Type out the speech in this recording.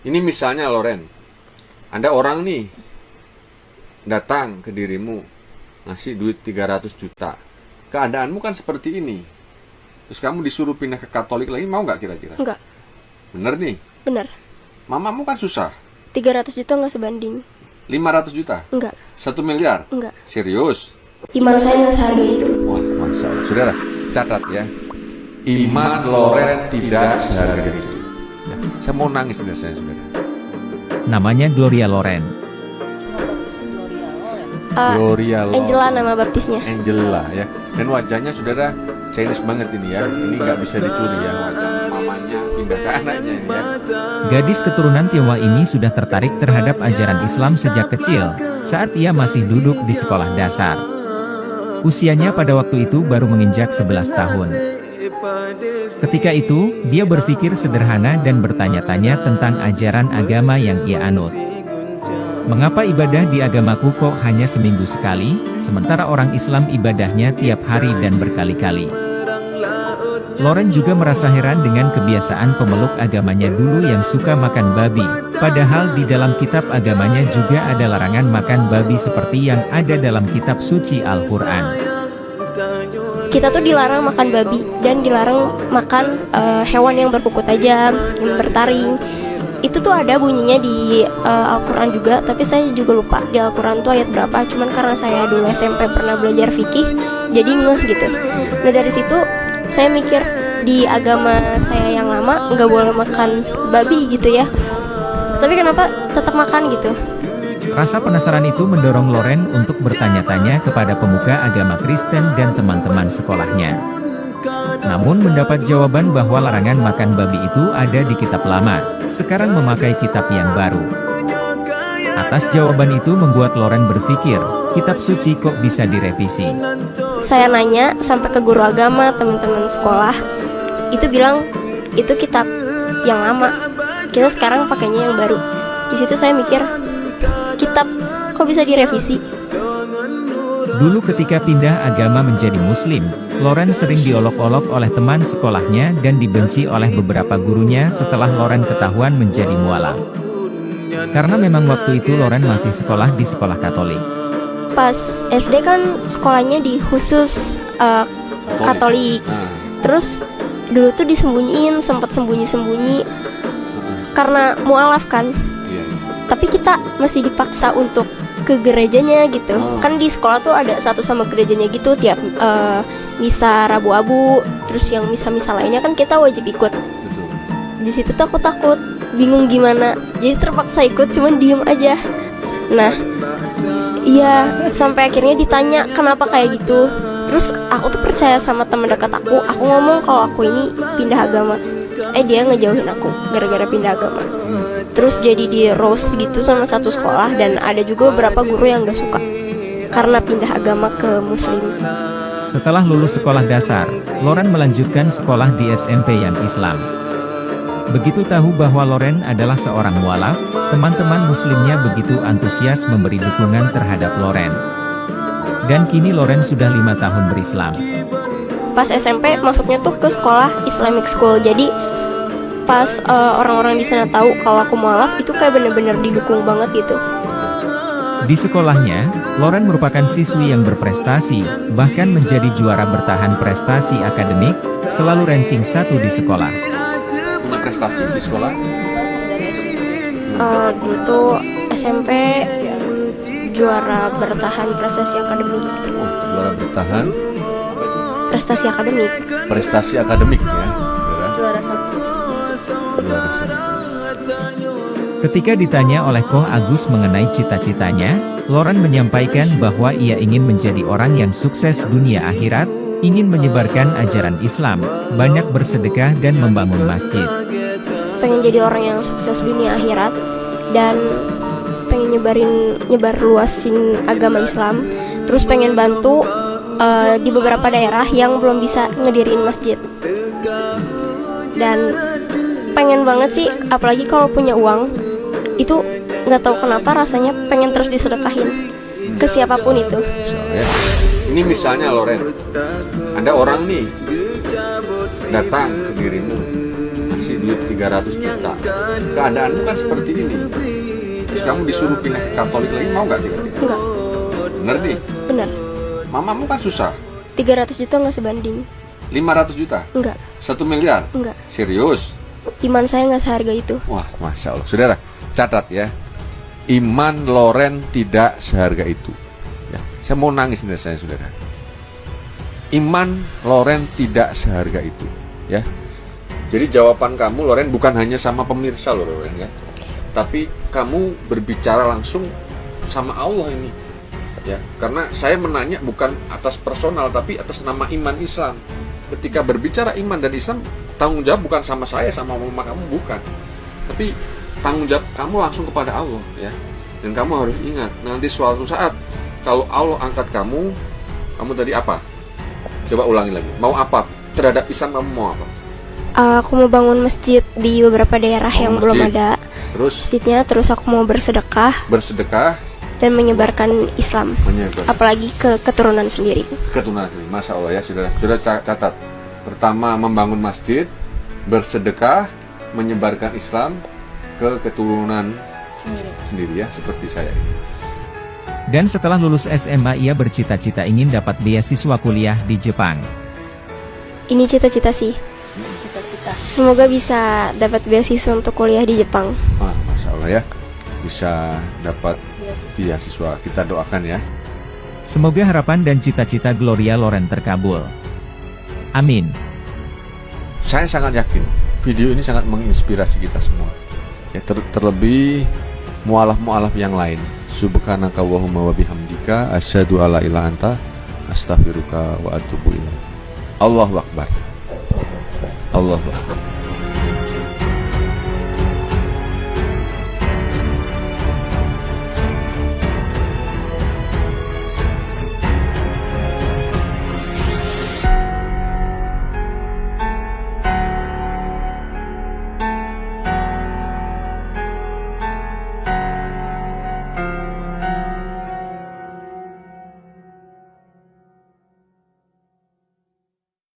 Ini misalnya Loren, ada orang nih datang ke dirimu ngasih duit 300 juta. Keadaanmu kan seperti ini. Terus kamu disuruh pindah ke Katolik lagi, mau nggak kira-kira? Enggak. Bener nih. Bener. Mamamu kan susah. 300 juta nggak sebanding. 500 juta? Enggak. 1 miliar? Enggak. Serius? Iman saya nggak seharga itu. Wah, Masya Allah. Saudara, catat ya. Iman Loren tidak seharga itu. Ya, saya mau nangis biasanya, saudara. Namanya Gloria Loren. Gloria Loren. Angela nama baptisnya. Angela ya. Dan wajahnya saudara Chinese banget ini ya. Ini nggak bisa dicuri ya wajah mamanya pindah ke anaknya ini ya. Gadis keturunan Tionghoa ini sudah tertarik terhadap ajaran Islam sejak kecil, saat ia masih duduk di sekolah dasar. Usianya pada waktu itu baru menginjak 11 tahun. Ketika itu, dia berpikir sederhana dan bertanya-tanya tentang ajaran agama yang ia anut. Mengapa ibadah di agamaku kok hanya seminggu sekali, sementara orang Islam ibadahnya tiap hari dan berkali-kali? Loren juga merasa heran dengan kebiasaan pemeluk agamanya dulu yang suka makan babi, padahal di dalam kitab agamanya juga ada larangan makan babi seperti yang ada dalam kitab suci Al-Quran. Kita tuh dilarang makan babi dan dilarang makan hewan yang berkuku tajam, yang bertaring. Itu tuh ada bunyinya di Al-Quran juga, tapi saya juga lupa di Al-Quran tuh ayat berapa. Cuman karena saya dulu SMP pernah belajar fikih, jadi ngeh gitu. Nah dari situ saya mikir di agama saya yang lama nggak boleh makan babi gitu ya. Tapi kenapa tetap makan gitu? Rasa penasaran itu mendorong Loren untuk bertanya-tanya kepada pemuka agama Kristen dan teman-teman sekolahnya. Namun mendapat jawaban bahwa larangan makan babi itu ada di kitab lama, sekarang memakai kitab yang baru. Atas jawaban itu membuat Loren berpikir, kitab suci kok bisa direvisi. Saya nanya sampai ke guru agama, teman-teman sekolah, itu bilang itu kitab yang lama, kita sekarang pakainya yang baru. Di situ saya mikir, kitab kok bisa direvisi? Dulu ketika pindah agama menjadi muslim, Loren sering diolok-olok oleh teman sekolahnya dan dibenci oleh beberapa gurunya setelah Loren ketahuan menjadi mualaf. Karena memang waktu itu Loren masih sekolah di sekolah Katolik. Pas SD kan sekolahnya di khusus Katolik. Terus dulu tuh disembunyiin, sempat sembunyi-sembunyi karena mualaf kan. Tapi kita masih dipaksa untuk ke gerejanya gitu. Kan di sekolah tuh ada satu sama gerejanya gitu, tiap misa Rabu Abu, terus yang misa-misa lainnya kan kita wajib ikut. Di situ tuh aku takut, bingung gimana. Jadi terpaksa ikut, cuman diem aja. Nah, iya, sampai akhirnya ditanya kenapa kayak gitu. Terus aku tuh percaya sama teman dekat aku ngomong kalau aku ini pindah agama. Dia ngejauhin aku gara-gara pindah agama. Terus jadi di roast gitu sama satu sekolah, dan ada juga beberapa guru yang gak suka karena pindah agama ke muslim. Setelah lulus sekolah dasar, Loren melanjutkan sekolah di SMP yang Islam. Begitu tahu bahwa Loren adalah seorang mualaf, teman-teman muslimnya begitu antusias memberi dukungan terhadap Loren. Dan kini Loren sudah 5 tahun berislam. Pas SMP masuknya tuh ke sekolah Islamic School, jadi pas orang-orang di sana tahu kalau aku mualaf, itu kayak bener-bener didukung banget gitu. Di sekolahnya, Loren merupakan siswi yang berprestasi, bahkan menjadi juara bertahan prestasi akademik, selalu ranking 1 di sekolah. Punya prestasi di sekolah? Dulu tuh SMP juara bertahan prestasi akademik. Juara bertahan Prestasi akademik. prestasi akademik ya. Juara 1. Juara 1. Ketika ditanya oleh Koh Agus mengenai cita-citanya, Loren menyampaikan bahwa ia ingin menjadi orang yang sukses dunia akhirat, ingin menyebarkan ajaran Islam, banyak bersedekah dan membangun masjid. Pengen jadi orang yang sukses dunia akhirat dan pengen nyebar luasin agama Islam. Terus pengen bantu di beberapa daerah yang belum bisa ngedirin masjid. Dan pengen banget sih, apalagi kalau punya uang, itu nggak tahu kenapa rasanya pengen terus disedekahin ke siapapun itu. Ini misalnya Loren, ada orang nih datang ke dirimu ngasih duit 300 juta. Keadaanmu kan seperti ini. Terus kamu disuruh pindah ke Katolik lagi, mau nggak kira-kira? Enggak. Bener nih. Benar. Mamamu kan susah. 300 juta nggak sebanding. 500 juta? Enggak. 1 miliar? Enggak. Serius? Iman saya nggak seharga itu. Wah, Masya Allah. Saudara, catat ya. Iman Loren tidak seharga itu. Ya, saya mau nangis nih saya, saudara. Iman Loren tidak seharga itu. Ya. Jadi jawaban kamu, Loren, bukan hanya sama pemirsa loh, Loren, ya. Tapi kamu berbicara langsung sama Allah ini. Ya, karena saya menanya bukan atas personal, tapi atas nama iman Islam. Ketika berbicara iman dan Islam, tanggung jawab bukan sama saya, sama mama kamu, bukan. Tapi tanggung jawab kamu langsung kepada Allah, ya. Dan kamu harus ingat, nanti suatu saat kalau Allah angkat kamu tadi apa? Coba ulangi lagi. Mau apa? Terhadap Islam kamu mau apa? Aku mau bangun masjid di beberapa daerah yang belum ada Terus masjidnya. Terus aku mau bersedekah dan menyebarkan Islam. Apalagi ke keturunan sendiri. Keturunan sendiri, Masya Allah ya, sudah catat. Pertama, membangun masjid, bersedekah, menyebarkan Islam ke keturunan sendiri ya, seperti saya. Dan setelah lulus SMA ia bercita-cita ingin dapat beasiswa kuliah di Jepang. Ini cita-cita sih. Semoga bisa dapat beasiswa untuk kuliah di Jepang. Wah, Masya Allah ya, bisa dapat beasiswa, kita doakan ya. Semoga harapan dan cita-cita Gloria Loren terkabul. Amin. Saya sangat yakin video ini sangat menginspirasi kita semua. Ya, terlebih mualaf-mualaf yang lain. Subhanaka Allahumma wa bihamdika asyhadu alla ilaha anta astaghfiruka wa atubu ilaik. Allahu akbar. Allahu akbar.